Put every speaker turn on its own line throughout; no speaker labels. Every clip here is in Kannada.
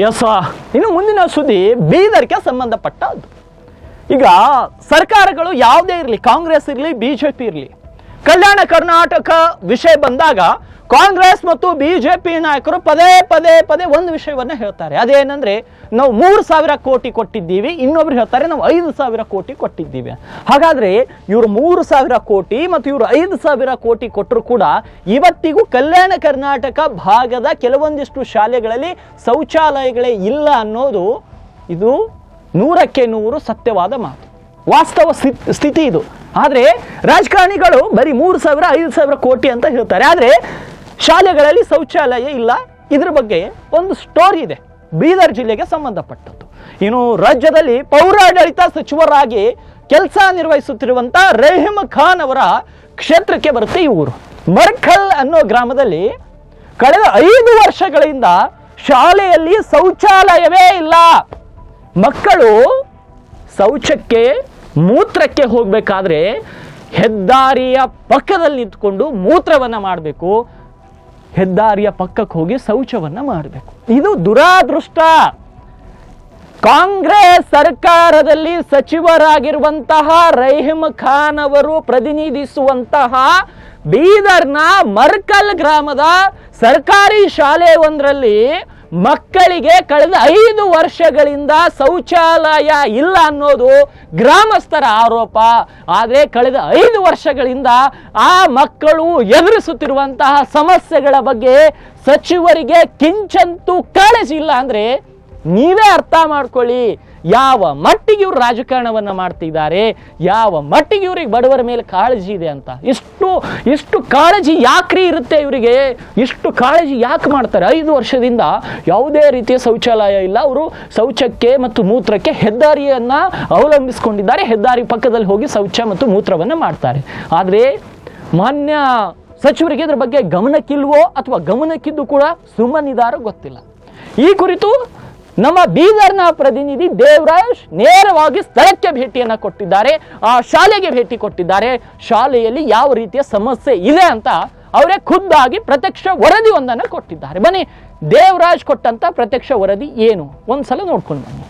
ಎಸ್, ಇನ್ನು ಮುಂದಿನ ಸುದ್ದಿ ಬೀದರ್ಗೆ ಸಂಬಂಧಪಟ್ಟದ್ದು. ಈಗ ಸರ್ಕಾರಗಳು ಯಾವುದೇ ಇರಲಿ, ಕಾಂಗ್ರೆಸ್ ಇರಲಿ, ಬಿಜೆಪಿ ಇರಲಿ, ಕಲ್ಯಾಣ ಕರ್ನಾಟಕ ವಿಷಯ ಬಂದಾಗ ಕಾಂಗ್ರೆಸ್ ಮತ್ತು ಬಿಜೆಪಿ ನಾಯಕರು ಪದೇ ಪದೇ ಪದೇ ಒಂದು ವಿಷಯವನ್ನ ಹೇಳ್ತಾರೆ. ಅದೇನಂದ್ರೆ ನಾವು 3,000 ಕೋಟಿ ಕೊಟ್ಟಿದ್ದೀವಿ, ಇನ್ನೊಬ್ರು ಹೇಳ್ತಾರೆ ನಾವು 5,000 ಕೋಟಿ ಕೊಟ್ಟಿದ್ದೀವಿ. ಹಾಗಾದ್ರೆ ಇವರು 3,000 ಕೋಟಿ ಮತ್ತು ಇವರು 5,000 ಕೋಟಿ ಕೊಟ್ಟರು ಕೂಡ ಇವತ್ತಿಗೂ ಕಲ್ಯಾಣ ಕರ್ನಾಟಕ ಭಾಗದ ಕೆಲವೊಂದಿಷ್ಟು ಶಾಲೆಗಳಲ್ಲಿ ಶೌಚಾಲಯಗಳೇ ಇಲ್ಲ ಅನ್ನೋದು ಇದು 100ಕ್ಕೆ 100 ಸತ್ಯವಾದ ಮಾತು, ವಾಸ್ತವ ಸ್ಥಿತಿ ಇದು. ಆದರೆ ರಾಜಕಾರಣಿಗಳು ಬರೀ 3,000 5,000 ಕೋಟಿ ಅಂತ ಹೇಳ್ತಾರೆ, ಆದರೆ ಶಾಲೆಗಳಲ್ಲಿ ಶೌಚಾಲಯ ಇಲ್ಲ. ಇದ್ರ ಬಗ್ಗೆ ಒಂದು ಸ್ಟೋರಿ ಇದೆ, ಬೀದರ್ ಜಿಲ್ಲೆಗೆ ಸಂಬಂಧಪಟ್ಟದ್ದು. ಇನ್ನು ರಾಜ್ಯದಲ್ಲಿ ಪೌರಾಡಳಿತ ಸಚಿವರಾಗಿ ಕೆಲಸ ನಿರ್ವಹಿಸುತ್ತಿರುವಂಥ ರಹೀಮ್ ಖಾನ್ ಅವರ ಕ್ಷೇತ್ರಕ್ಕೆ ಬರುತ್ತೆ ಈ ಊರು. ಮರ್ಕಲ್ ಅನ್ನೋ ಗ್ರಾಮದಲ್ಲಿ ಕಳೆದ 5 ವರ್ಷಗಳಿಂದ ಶಾಲೆಯಲ್ಲಿ ಶೌಚಾಲಯವೇ ಇಲ್ಲ. ಮಕ್ಕಳು ಶೌಚಕ್ಕೆ ಮೂತ್ರಕ್ಕೆ ಹೋಗಬೇಕಾದ್ರೆ ಹೆದ್ದಾರಿಯ ಪಕ್ಕದಲ್ಲಿ ನಿಂತ್ಕೊಂಡು ಮೂತ್ರವನ್ನು ಮಾಡಬೇಕು, ಹೆದ್ದಾರಿಯ ಪಕ್ಕಕ್ಕೆ ಹೋಗಿ ಶೌಚವನ್ನು ಮಾಡಬೇಕು. ಇದು ದುರಾದೃಷ್ಟ. ಕಾಂಗ್ರೆಸ್ ಸರ್ಕಾರದಲ್ಲಿ ಸಚಿವರಾಗಿರುವಂತಹ ರಹೀಮ್ ಖಾನ್ ಅವರು ಪ್ರತಿನಿಧಿಸುವಂತಹ ಬೀದರ್ನ ಮರ್ಕಲ್ ಗ್ರಾಮದ ಸರ್ಕಾರಿ ಶಾಲೆ ಒಂದರಲ್ಲಿ ಮಕ್ಕಳಿಗೆ ಕಳೆದ 5 ವರ್ಷಗಳಿಂದ ಶೌಚಾಲಯ ಇಲ್ಲ ಅನ್ನೋದು ಗ್ರಾಮಸ್ಥರ ಆರೋಪ. ಆದರೆ ಕಳೆದ 5 ವರ್ಷಗಳಿಂದ ಆ ಮಕ್ಕಳು ಎದುರಿಸುತ್ತಿರುವಂತಹ ಸಮಸ್ಯೆಗಳ ಬಗ್ಗೆ ಸಚಿವರಿಗೆ ಕಿಂಚಂತೂ ಕಾಳಜಿ ಇಲ್ಲ. ಅಂದರೆ ನೀವೇ ಅರ್ಥ ಮಾಡ್ಕೊಳ್ಳಿ ಯಾವ ಮಟ್ಟಿಗೆ ಇವರು ರಾಜಕಾರಣವನ್ನು ಮಾಡ್ತಿದ್ದಾರೆ, ಯಾವ ಮಟ್ಟಿಗೆ ಇವ್ರಿಗೆ ಬಡವರ ಮೇಲೆ ಕಾಳಜಿ ಇದೆ ಅಂತ. ಇಷ್ಟು ಕಾಳಜಿ ಯಾಕ್ರಿ ಇರುತ್ತೆ ಇವರಿಗೆ, ಇಷ್ಟು ಕಾಳಜಿ ಯಾಕೆ ಮಾಡ್ತಾರೆ? 5 ವರ್ಷದಿಂದ ಯಾವುದೇ ರೀತಿಯ ಶೌಚಾಲಯ ಇಲ್ಲ. ಅವರು ಶೌಚಕ್ಕೆ ಮತ್ತು ಮೂತ್ರಕ್ಕೆ ಹೆದ್ದಾರಿಯನ್ನು ಅವಲಂಬಿಸಿಕೊಂಡಿದ್ದಾರೆ, ಹೆದ್ದಾರಿ ಪಕ್ಕದಲ್ಲಿ ಹೋಗಿ ಶೌಚ ಮತ್ತು ಮೂತ್ರವನ್ನು ಮಾಡ್ತಾರೆ. ಆದರೆ ಮಾನ್ಯ ಸಚಿವರಿಗೆ ಇದರ ಬಗ್ಗೆ ಗಮನಕ್ಕಿಲ್ವೋ ಅಥವಾ ಗಮನಕ್ಕಿದ್ದು ಕೂಡ ಸುಮ್ಮನಿದಾರೋ ಗೊತ್ತಿಲ್ಲ. ಈ ಕುರಿತು ನಮ್ಮ ಬೀದರ್ನ ಪ್ರತಿನಿಧಿ ದೇವರಾಜ್ ನೇರವಾಗಿ ಸ್ಥಳಕ್ಕೆ ಭೇಟಿಯನ್ನು ಕೊಟ್ಟಿದ್ದಾರೆ, ಆ ಶಾಲೆಗೆ ಭೇಟಿ ಕೊಟ್ಟಿದ್ದಾರೆ. ಶಾಲೆಯಲ್ಲಿ ಯಾವ ರೀತಿಯ ಸಮಸ್ಯೆ ಇದೆ ಅಂತ ಅವರೇ ಖುದ್ದಾಗಿ ಪ್ರತ್ಯಕ್ಷ ವರದಿ ಒಂದನ್ನು ಕೊಟ್ಟಿದ್ದಾರೆ. ಬನ್ನಿ, ದೇವರಾಜ್ ಕೊಟ್ಟಂತ ಪ್ರತ್ಯಕ್ಷ ವರದಿ ಏನು ಒಂದ್ಸಲ ನೋಡ್ಕೊಂಡು ಬನ್ನಿ.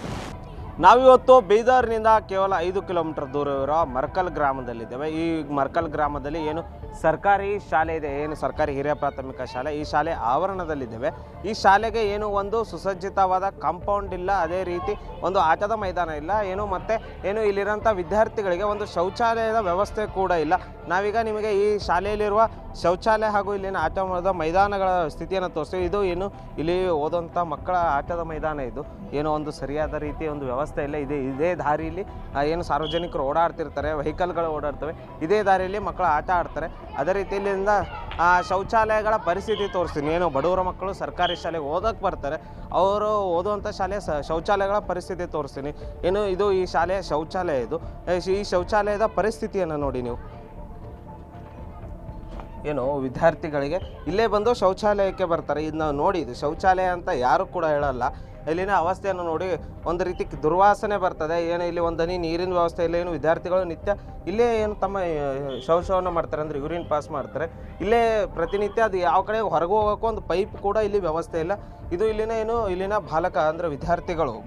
ನಾವಿವತ್ತು ಬೀದರ್ನಿಂದ ಕೇವಲ 5 ಕಿಲೋಮೀಟರ್ ದೂರ ಇರೋ ಮರ್ಕಲ್ ಗ್ರಾಮದಲ್ಲಿದ್ದೇವೆ. ಈ ಮರ್ಕಲ್ ಗ್ರಾಮದಲ್ಲಿ ಏನು ಸರ್ಕಾರಿ ಶಾಲೆ ಇದೆ, ಏನು ಸರ್ಕಾರಿ ಹಿರಿಯ ಪ್ರಾಥಮಿಕ ಶಾಲೆ, ಈ ಶಾಲೆ ಆವರಣದಲ್ಲಿದ್ದೇವೆ. ಈ ಶಾಲೆಗೆ ಏನು ಒಂದು ಸುಸಜ್ಜಿತವಾದ ಕಾಂಪೌಂಡ್ ಇಲ್ಲ, ಅದೇ ರೀತಿ ಒಂದು ಆಟದ ಮೈದಾನ ಇಲ್ಲ, ಏನು ಇಲ್ಲಿರೋಂಥ ವಿದ್ಯಾರ್ಥಿಗಳಿಗೆ ಒಂದು ಶೌಚಾಲಯದ ವ್ಯವಸ್ಥೆ ಕೂಡ ಇಲ್ಲ. ನಾವೀಗ ನಿಮಗೆ ಈ ಶಾಲೆಯಲ್ಲಿರುವ ಶೌಚಾಲಯ ಹಾಗೂ ಇಲ್ಲಿನ ಆಟದ ಮೈದಾನಗಳ ಸ್ಥಿತಿಯನ್ನು ತೋರಿಸ್ತೀವಿ. ಇದು ಏನು ಇಲ್ಲಿ ಓದುವಂಥ ಮಕ್ಕಳ ಆಟದ ಮೈದಾನ. ಇದು ಏನೋ ಒಂದು ಸರಿಯಾದ ರೀತಿಯ ಒಂದು ವ್ಯವಸ್ಥೆ ಇಲ್ಲ. ಇದೇ ದಾರಿಯಲ್ಲಿ ಏನು ಸಾರ್ವಜನಿಕರು ಓಡಾಡ್ತಿರ್ತಾರೆ, ವೆಹಿಕಲ್ಗಳು ಓಡಾಡ್ತವೆ, ಇದೇ ದಾರಿಯಲ್ಲಿ ಮಕ್ಕಳು ಆಟ ಆಡ್ತಾರೆ. ಅದೇ ರೀತಿಯಿಂದ ಶೌಚಾಲಯಗಳ ಪರಿಸ್ಥಿತಿ ತೋರಿಸ್ತೀನಿ. ಏನು ಬಡವರ ಮಕ್ಕಳು ಸರ್ಕಾರಿ ಶಾಲೆಗೆ ಓದೋಕ್ಕೆ ಬರ್ತಾರೆ, ಅವರು ಓದುವಂಥ ಶಾಲೆ ಶೌಚಾಲಯಗಳ ಪರಿಸ್ಥಿತಿ ತೋರಿಸ್ತೀನಿ. ಏನು ಇದು ಈ ಶಾಲೆಯ ಶೌಚಾಲಯ. ಇದು ಈ ಶೌಚಾಲಯದ ಪರಿಸ್ಥಿತಿಯನ್ನು ನೋಡಿ ನೀವು. ಏನು ವಿದ್ಯಾರ್ಥಿಗಳಿಗೆ ಇಲ್ಲೇ ಬಂದು ಶೌಚಾಲಯಕ್ಕೆ ಬರ್ತಾರೆ. ಇದನ್ನ ನೋಡಿ, ಇದು ಶೌಚಾಲಯ ಅಂತ ಯಾರು ಕೂಡ ಹೇಳಲ್ಲ. ಇಲ್ಲಿನ ಅವಸ್ಥೆಯನ್ನು ನೋಡಿ ಒಂದು ರೀತಿ ದುರ್ವಾಸನೆ ಬರ್ತದೆ. ಏನು ಇಲ್ಲಿ ಒಂದು ಹನಿ ನೀರಿನ ವ್ಯವಸ್ಥೆ ಇಲ್ಲ. ಏನು ವಿದ್ಯಾರ್ಥಿಗಳು ನಿತ್ಯ ಇಲ್ಲೇ ಏನು ತಮ್ಮ ಶೌಚವನ್ನು ಮಾಡ್ತಾರೆ, ಅಂದರೆ ಯೂರಿನ್ ಪಾಸ್ ಮಾಡ್ತಾರೆ ಇಲ್ಲೇ ಪ್ರತಿನಿತ್ಯ. ಅದು ಯಾವ ಕಡೆ ಹೊರಗೆ ಹೋಗೋಕ್ಕೂ ಒಂದು ಪೈಪ್ ಕೂಡ ಇಲ್ಲಿ ವ್ಯವಸ್ಥೆ ಇಲ್ಲ. ಇದು ಇಲ್ಲಿನ ಬಾಲಕ ಅಂದರೆ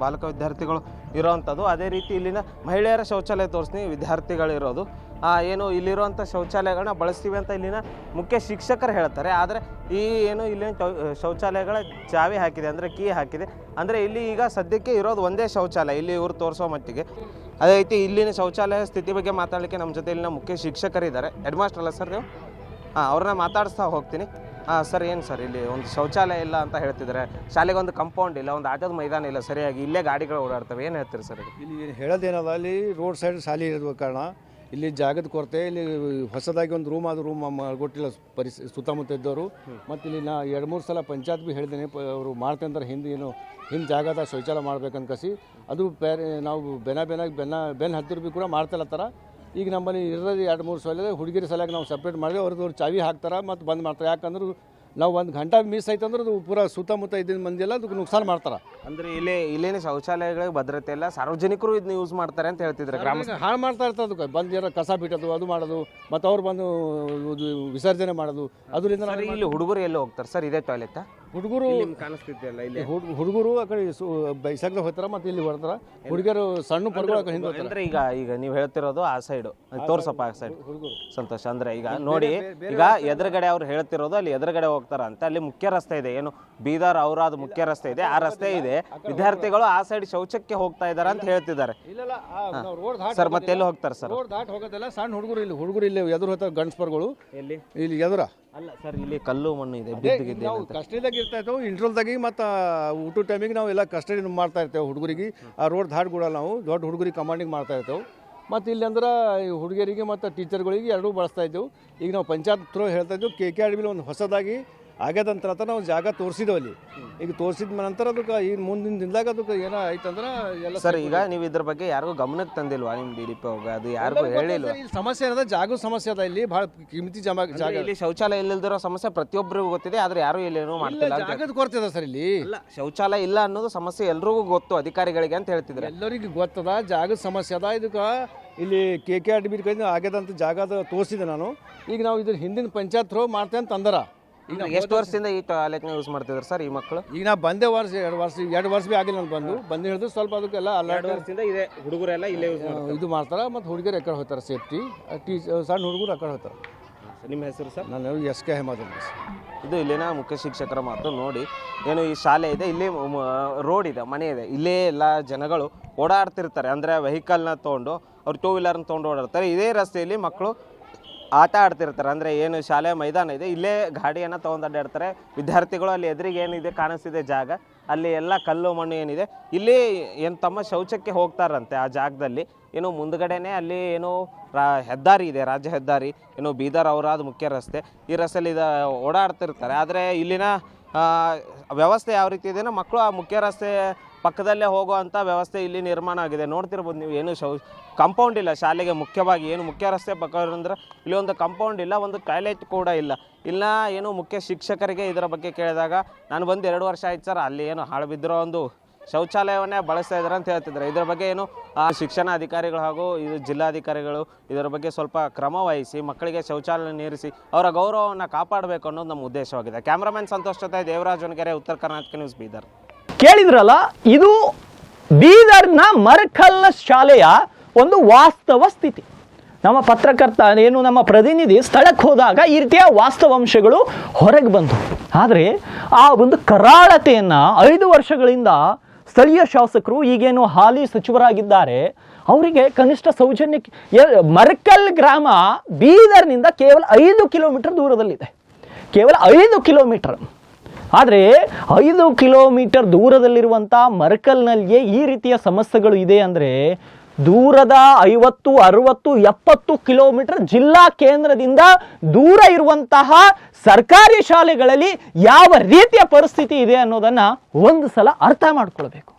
ಬಾಲಕ ವಿದ್ಯಾರ್ಥಿಗಳು ಇರೋವಂಥದ್ದು. ಅದೇ ರೀತಿ ಇಲ್ಲಿನ ಮಹಿಳೆಯರ ಶೌಚಾಲಯ ತೋರಿಸ್ತೀನಿ, ವಿದ್ಯಾರ್ಥಿಗಳಿರೋದು. ಏನು ಇಲ್ಲಿರುವಂಥ ಶೌಚಾಲಯಗಳನ್ನ ಬಳಸ್ತೀವಿ ಅಂತ ಇಲ್ಲಿನ ಮುಖ್ಯ ಶಿಕ್ಷಕರು ಹೇಳ್ತಾರೆ. ಆದರೆ ಇಲ್ಲಿನ ಶೌಚಾಲಯಗಳ ಚಾವಿ ಹಾಕಿದೆ, ಅಂದರೆ ಕೀ ಹಾಕಿದೆ. ಅಂದರೆ ಇಲ್ಲಿ ಈಗ ಸದ್ಯಕ್ಕೆ ಇರೋದು ಒಂದೇ ಶೌಚಾಲಯ ಇಲ್ಲಿ ಇವರು ತೋರಿಸೋ ಮಟ್ಟಿಗೆ. ಅದೇ ರೀತಿ ಇಲ್ಲಿನ ಶೌಚಾಲಯ ಸ್ಥಿತಿ ಬಗ್ಗೆ ಮಾತಾಡಲಿಕ್ಕೆ ನಮ್ಮ ಜೊತೆ ಇಲ್ಲಿನ ಮುಖ್ಯ ಶಿಕ್ಷಕರಿದ್ದಾರೆ. ಹೆಡ್ ಮಾಸ್ಟರ್ ಅಲ್ಲ ಸರ್ ನೀವು? ಅವ್ರನ್ನ ಮಾತಾಡಿಸ್ತಾ ಹೋಗ್ತೀನಿ. ಸರ್, ಏನು ಸರ್ ಇಲ್ಲಿ ಒಂದು ಶೌಚಾಲಯ ಇಲ್ಲ ಅಂತ ಹೇಳ್ತಿದ್ದಾರೆ, ಶಾಲೆಗೆ ಒಂದು ಕಾಂಪೌಂಡ್ ಇಲ್ಲ, ಒಂದು ಆಟದ ಮೈದಾನ ಇಲ್ಲ ಸರಿಯಾಗಿ, ಇಲ್ಲೇ ಗಾಡಿಗಳು ಓಡಾಡ್ತವೆ, ಏನು ಹೇಳ್ತೀರಿ ಸರ್?
ಇಲ್ಲಿ ಹೇಳೋದೇನಲ್ಲ, ಅಲ್ಲಿ ರೋಡ್ ಸೈಡ್ ಶಾಲೆ ಇರೋ ಕಾರಣ ಇಲ್ಲಿ ಜಾಗದ ಕೊರತೆ. ಇಲ್ಲಿ ಹೊಸದಾಗಿ ಒಂದು ರೂಮ್ ಕೊಟ್ಟಿಲ್ಲ ಸುತ್ತಮುತ್ತ ಇದ್ದವರು. ಮತ್ತು ಇಲ್ಲಿ ನಾ 2-3 ಸಲ ಪಂಚಾಯತ್ ಭೀ ಹೇಳಿದ್ದೇನೆ, ಅವರು ಮಾಡ್ತಂತಾರೆ ಹಿಂದೆ ಜಾಗದ ಶೌಚಾಲಯ ಮಾಡ್ಬೇಕಂತ ಕಸಿ. ಅದು ನಾವು ಬೆನ್ನ ಹತ್ತಿರ ಭೀ ಕೂಡ ಮಾಡ್ತಾರತ್ತಾರ. ಈಗ ನಮ್ಮಲ್ಲಿ ಇರೋದು 2-3 ಸಲ ಹುಡುಗಿರ ಸಲಕ್ಕೆ ನಾವು ಸಪ್ರೇಟ್ ಮಾಡಿದ್ರೆ ಅವ್ರದ್ದು ಚಾವಿ ಹಾಕ್ತಾರೆ ಮತ್ತು ಬಂದ್ ಮಾಡ್ತಾರೆ. ಯಾಕಂದ್ರೆ ನಾವು 1 ಗಂಟೆ ಮಿಸ್ ಆಯ್ತು ಅಂದ್ರೆ ಅದು ಪೂರ ಸುತ್ತಮುತ್ತ ಇದ್ದ ಮಂದಿ ಎಲ್ಲ ಅದಕ್ಕೆ ನುಕ್ಸಾನ ಮಾಡ್ತಾರೆ.
ಅಂದರೆ ಇಲ್ಲಿನ ಶೌಚಾಲಯಗಳಿಗೆ ಭದ್ರತೆ ಇಲ್ಲ, ಸಾರ್ವಜನಿಕರು ಇದನ್ನ ಯೂಸ್ ಮಾಡ್ತಾರೆ ಅಂತ ಹೇಳ್ತಿದ್ರೆ ಗ್ರಾಮ
ಹಾಳು ಮಾಡ್ತಾ ಇರ್ತದೆ. ಅದಕ್ಕೆ ಬಂದು ಏನೋ ಕಸ ಬಿಟ್ಟೋದು ಅದು ಮಾಡೋದು, ಮತ್ತು ಅವ್ರು ಬಂದು ವಿಸರ್ಜನೆ ಮಾಡೋದು. ಅದರಿಂದ
ಇಲ್ಲಿ ಹುಡುಗರು ಎಲ್ಲಿ ಹೋಗ್ತಾರೆ ಸರ್? ಇದೇ ಟಾಯ್ಲೆಟ್
ಹುಡುಗರು
ಕಾಣಿಸ್ತಿದ್ದೆಲ್ಲ ಇಲ್ಲಿ
ಹುಡುಗರು ಆ ಕಡೆ ಬೈಸಾಗ್ದಾಗ ಹೋಗ್ತಾರ ಮತ್ತೆ ಇಲ್ಲಿ ಬರ್ತಾರ ಹುಡುಗರು ಸಣ್ಣ ಪರ್ಗಳು ಆ ಕಡೆ ಹಿಂದೆ ಹೋಗ್ತಾರೆ.
ಅಂದ್ರೆ ಈಗ ನೀವು ಹೇಳ್ತಿರೋದು ಆ ಸೈಡ್ ತೋರ್ಸಪ್ಪ ಆ ಸೈಡ್ ಸಂತೋಷ. ಅಂದ್ರೆ ಈಗ ನೋಡಿ ಈಗ ಎದುರುಗಡೆ ಅವ್ರು ಹೇಳ್ತಿರೋದು ಅಲ್ಲಿ ಎದುರುಗಡೆ ಹೋಗ್ತಾರ ಅಂತ ಅಲ್ಲಿ ಮುಖ್ಯ ರಸ್ತೆ ಇದೆ, ಏನು ಬೀದರ್ ಔರಾದ್ ಮುಖ್ಯ ರಸ್ತೆ ಇದೆ, ಆ ರಸ್ತೆ ಇದೆ. ವಿದ್ಯಾರ್ಥಿಗಳು ಆ ಸೈಡ್ ಶೌಚಕ್ಕೆ ಹೋಗ್ತಾ ಇದಾರೆ ಅಂತ ಹೇಳ್ತಿದ್ದಾರೆ ಸರ್. ಮತ್ತೆ ಎಲ್ಲಿ ಹೋಗ್ತಾರೆ ಸರ್?
ರೋಡ್ ದಾಟ್ ಹೋಗೋದಿಲ್ಲ, ಸಣ್ಣ ಹುಡುಗರು ಇಲ್ಲಿ ಎದುರು ಹೋಗ್ತಾರೆ ಗಂಡಸ್ಪರ್ಗಳು ಇಲ್ಲಿ ಎದುರ.
ಅಲ್ಲ ಸರ್, ಇಲ್ಲಿ ಕಲ್ಲು ಮಣ್ಣು ಇದೆ,
ನಾವು ಕಸ್ಟಡಿದಾಗ ಇರ್ತಾ ಇರ್ತೇವೆ, ಇಂಟ್ರೋಲ್ದಾಗಿ ಮತ್ತು ಊಟದ ಟೈಮಿಗೆ ನಾವು ಎಲ್ಲ ಕಸ್ಟಡಿ ಮಾಡ್ತಾ ಇರ್ತೇವೆ ಹುಡುಗರಿಗೆ. ಆ ರೋಡ್ ದಾಟ್ ಕೊಡಲ್ಲ, ನಾವು ದೊಡ್ಡ ಹುಡುಗರಿಗೆ ಕಮಾಂಡಿಂಗ್ ಮಾಡ್ತಾ ಇರ್ತೇವೆ. ಮತ್ತು ಇಲ್ಲಿ ಅಂದ್ರೆ ಹುಡುಗಿಯರಿಗೆ ಮತ್ತು ಟೀಚರ್ಗಳಿಗೆ ಎರಡೂ ಬಳಸ್ತಾ ಇದ್ದೆವು. ಈಗ ನಾವು ಪಂಚಾಯತ್ ಥ್ರೂ ಹೇಳ್ತಾ ಇದ್ದೆವು, KKRB ಒಂದು ಹೊಸದಾಗಿ ಆಗ್ಯದಂತ ನಾವು ಜಾಗ ತೋರಿಸಿದ್ದೇವೆ ಅಲ್ಲಿ. ಈಗ ತೋರಿಸಿದ ನಂತರ ಅದಕ್ಕೆ ಈ ಮುಂದಿನ ದಿನದಾಗ ಅದಕ್ಕೆ ಏನೋ ಆಯ್ತಂದ್ರೆ ಎಲ್ಲ
ಸರ್. ಈಗ ನೀವು ಇದ್ರ ಬಗ್ಗೆ ಯಾರಿಗೂ ಗಮನಕ್ಕೆ ತಂದಿಲ್ವಾ ನಿಮ್ಮ DDP ಹೋಗ? ಅದು ಯಾರಿಗೂ ಹೇಳಿಲ್ವಾ?
ಇಲ್ಲಿ ಸಮಸ್ಯೆ ಏನದ, ಜಾಗ ಸಮಸ್ಯೆ ಅದ. ಇಲ್ಲಿ ಭಾಳ ಕಿಮ್ಮತಿ ಜಾಗ,
ಇಲ್ಲಿ ಶೌಚಾಲಯ ಇಲ್ಲದಿರೋ ಸಮಸ್ಯೆ ಪ್ರತಿಯೊಬ್ಬರಿಗೂ ಗೊತ್ತಿದೆ, ಆದ್ರೆ ಯಾರು ಇಲ್ಲೇನೂ ಮಾಡ್ತಿಲ್ಲ.
ಜಾಗದ ಕೊರತೆ ಅದ ಸರ್ ಇಲ್ಲಿ.
ಶೌಚಾಲಯ ಇಲ್ಲ ಅನ್ನೋದು ಸಮಸ್ಯೆ ಎಲ್ರಿಗೂ ಗೊತ್ತು, ಅಧಿಕಾರಿಗಳಿಗೆ ಅಂತ ಹೇಳ್ತಿದ್ರೆ.
ಎಲ್ಲರಿಗೂ ಗೊತ್ತದ, ಜಾಗದ ಸಮಸ್ಯೆ ಅದ. ಇದಕ್ಕೆ ಇಲ್ಲಿ KKRB ಕೈಯಿಂದ ಆಗ್ಯದಂತ ಜಾಗದ ತೋರಿಸಿದೆ ನಾನು. ಈಗ ನಾವು ಇದ್ರ ಹಿಂದಿನ ಪಂಚಾಯತ್ ಥ್ರೂ ಮಾಡ್ತೇವೆ ಅಂತ ಅಂದರ.
ಈಗ ಎಷ್ಟು ವರ್ಷದಿಂದ ಈ ಟಾಯ್ಲೆಟ್ನ ಯೂಸ್ ಮಾಡ್ತಿದ್ರು ಸರ್ ಈ ಮಕ್ಕಳು?
ಈಗ ನಾ ಬಂದೆ ಎರಡು ವರ್ಷ ಭೀ ಆಗಿಲ್ಲ ನಾನು ಬಂದು ಹೇಳಿದ್ರು ಸ್ವಲ್ಪ ಅದಕ್ಕೆಲ್ಲ ಅಲರ್ಟ್
ಇದೆ. ಹುಡುಗರೆಲ್ಲ ಇಲ್ಲೇ
ಇದು ಮಾಡ್ತಾರೆ. ಮತ್ತು ಹುಡುಗರು ಎಕಡೆ ಹೋಗ್ತಾರೆ, ಸೇಫ್ಟಿ ಸಣ್ಣ ಹುಡುಗರು ಆ ಕಡೆ ಹೋಗ್ತಾರೆ.
ನಿಮ್ಮ ಹೆಸರು ಸರ್?
ನಾನು SK ಅಹಮದ್ ಅಂತ.
ಇದು ಇಲ್ಲಿನ ಮುಖ್ಯ ಶಿಕ್ಷಕರ ಮಾತು. ನೋಡಿ, ಏನು ಈ ಶಾಲೆ ಇದೆ, ಇಲ್ಲಿ ರೋಡ್ ಇದೆ, ಮನೆ ಇದೆ, ಇಲ್ಲೇ ಎಲ್ಲ ಜನಗಳು ಓಡಾಡ್ತಿರ್ತಾರೆ. ಅಂದರೆ ವೆಹಿಕಲ್ನ ತೊಗೊಂಡು ಅವ್ರು 2 ವೀಲರ್ನ ತೊಗೊಂಡು ಓಡಾಡ್ತಾರೆ. ಇದೇ ರಸ್ತೆಯಲ್ಲಿ ಮಕ್ಕಳು ಆಟ ಆಡ್ತಿರ್ತಾರೆ. ಅಂದರೆ ಏನು ಶಾಲೆ ಮೈದಾನ ಇದೆ, ಇಲ್ಲೇ ಗಾಡಿಯನ್ನು ತೊಗೊಂಡು ಅಡ್ಡಾಡ್ತಾರೆ ವಿದ್ಯಾರ್ಥಿಗಳು. ಅಲ್ಲಿ ಎದುರಿಗೆ ಏನಿದೆ ಕಾಣಿಸ್ತಿದೆ ಜಾಗ, ಅಲ್ಲಿ ಎಲ್ಲ ಕಲ್ಲು ಮಣ್ಣು ಏನಿದೆ, ಇಲ್ಲಿ ಏನು ತಮ್ಮ ಶೌಚಕ್ಕೆ ಹೋಗ್ತಾರಂತೆ ಆ ಜಾಗದಲ್ಲಿ. ಏನು ಮುಂದ್ಗಡೆನೆ ಅಲ್ಲಿ ಏನು ಹೆದ್ದಾರಿ ಇದೆ, ರಾಜ್ಯ ಹೆದ್ದಾರಿ, ಏನು ಬೀದರ್ ಔರಾದ್ ಮುಖ್ಯ ರಸ್ತೆ. ಈ ರಸ್ತೆಯಲ್ಲಿ ಓಡಾಡ್ತಿರ್ತಾರೆ. ಆದರೆ ಇಲ್ಲಿನ ವ್ಯವಸ್ಥೆ ಯಾವ ರೀತಿ ಇದೆ, ಮಕ್ಕಳು ಆ ಮುಖ್ಯ ರಸ್ತೆ ಪಕ್ಕದಲ್ಲೇ ಹೋಗುವಂಥ ವ್ಯವಸ್ಥೆ ಇಲ್ಲಿ ನಿರ್ಮಾಣ ಆಗಿದೆ. ನೋಡ್ತಿರ್ಬೋದು ನೀವು, ಏನು ಕಾಂಪೌಂಡ್ ಇಲ್ಲ ಶಾಲೆಗೆ. ಮುಖ್ಯವಾಗಿ ಏನು ಮುಖ್ಯ ರಸ್ತೆ ಪಕ್ಕ ಅಂದ್ರೆ ಇಲ್ಲಿ ಒಂದು ಕಾಂಪೌಂಡ್ ಇಲ್ಲ, ಒಂದು ಟಾಯ್ಲೆಟ್ ಕೂಡ ಇಲ್ಲ. ಇಲ್ಲ ಏನು ಮುಖ್ಯ ಶಿಕ್ಷಕರಿಗೆ ಇದರ ಬಗ್ಗೆ ಕೇಳಿದಾಗ, ನಾನು ಬಂದು 2 ವರ್ಷ ಆಯ್ತು ಸರ್, ಅಲ್ಲಿ ಏನು ಹಾಳು ಬಿದ್ದಿರೋ ಒಂದು ಶೌಚಾಲಯವನ್ನೇ ಬಳಸ್ತಾ ಇದ್ದಾರೆ ಅಂತ ಹೇಳ್ತಿದ್ದಾರೆ. ಇದರ ಬಗ್ಗೆ ಏನು ಶಿಕ್ಷಣ ಅಧಿಕಾರಿಗಳು ಹಾಗೂ ಇದು ಜಿಲ್ಲಾಧಿಕಾರಿಗಳು ಇದರ ಬಗ್ಗೆ ಸ್ವಲ್ಪ ಕ್ರಮ ವಹಿಸಿ ಮಕ್ಕಳಿಗೆ ಶೌಚಾಲಯ ನೀರಿಸಿ ಅವರ ಗೌರವವನ್ನು ಕಾಪಾಡಬೇಕು ಅನ್ನೋದು ನಮ್ಮ ಉದ್ದೇಶವಾಗಿದೆ. ಕ್ಯಾಮ್ರಾಮನ್ ಸಂತೋಷ್ ಜೊತೆ ದೇವರಾಜ್ ಹೊನಗೆರೆ, ಉತ್ತರ ಕರ್ನಾಟಕ ನ್ಯೂಸ್, ಬೀದರ್.
ಕೇಳಿದ್ರಲ್ಲ, ಇದು ಬೀದರ್ನ ಮರಕಲ್ ಶಾಲೆಯ ಒಂದು ವಾಸ್ತವ ಸ್ಥಿತಿ. ನಮ್ಮ ಪತ್ರಕರ್ತ ಏನು ನಮ್ಮ ಪ್ರತಿನಿಧಿ ಸ್ಥಳಕ್ಕೆ ಹೋದಾಗ ಈ ರೀತಿಯ ವಾಸ್ತವಾಂಶಗಳು ಹೊರಗೆ ಬಂತು. ಆದರೆ ಆ ಒಂದು ಕರಾಳತೆಯನ್ನು 5 ವರ್ಷಗಳಿಂದ ಸ್ಥಳೀಯ ಶಾಸಕರು, ಈಗೇನು ಹಾಲಿ ಸಚಿವರಾಗಿದ್ದಾರೆ, ಅವರಿಗೆ ಕನಿಷ್ಠ ಸೌಜನ್ಯಕ್ಕೆ ಮರಕಲ್ ಗ್ರಾಮ ಬೀದರ್ನಿಂದ ಕೇವಲ 5 ಕಿಲೋಮೀಟರ್ ದೂರದಲ್ಲಿದೆ. ಕೇವಲ 5 ಕಿಲೋಮೀಟರ್. ಆದರೆ 5 ಕಿಲೋಮೀಟರ್ ದೂರದಲ್ಲಿರುವಂಥ ಮರಕಲ್ನಲ್ಲಿಯೇ ಈ ರೀತಿಯ ಸಮಸ್ಯೆಗಳು ಇದೆ ಅಂದರೆ, ದೂರದ 50, 60, 70 ಕಿಲೋಮೀಟರ್ ಜಿಲ್ಲಾ ಕೇಂದ್ರದಿಂದ ದೂರ ಇರುವಂತಹ ಸರ್ಕಾರಿ ಶಾಲೆಗಳಲ್ಲಿ ಯಾವ ರೀತಿಯ ಪರಿಸ್ಥಿತಿ ಇದೆ ಅನ್ನೋದನ್ನು ಒಂದು ಸಲ ಅರ್ಥ ಮಾಡ್ಕೊಳ್ಬೇಕು.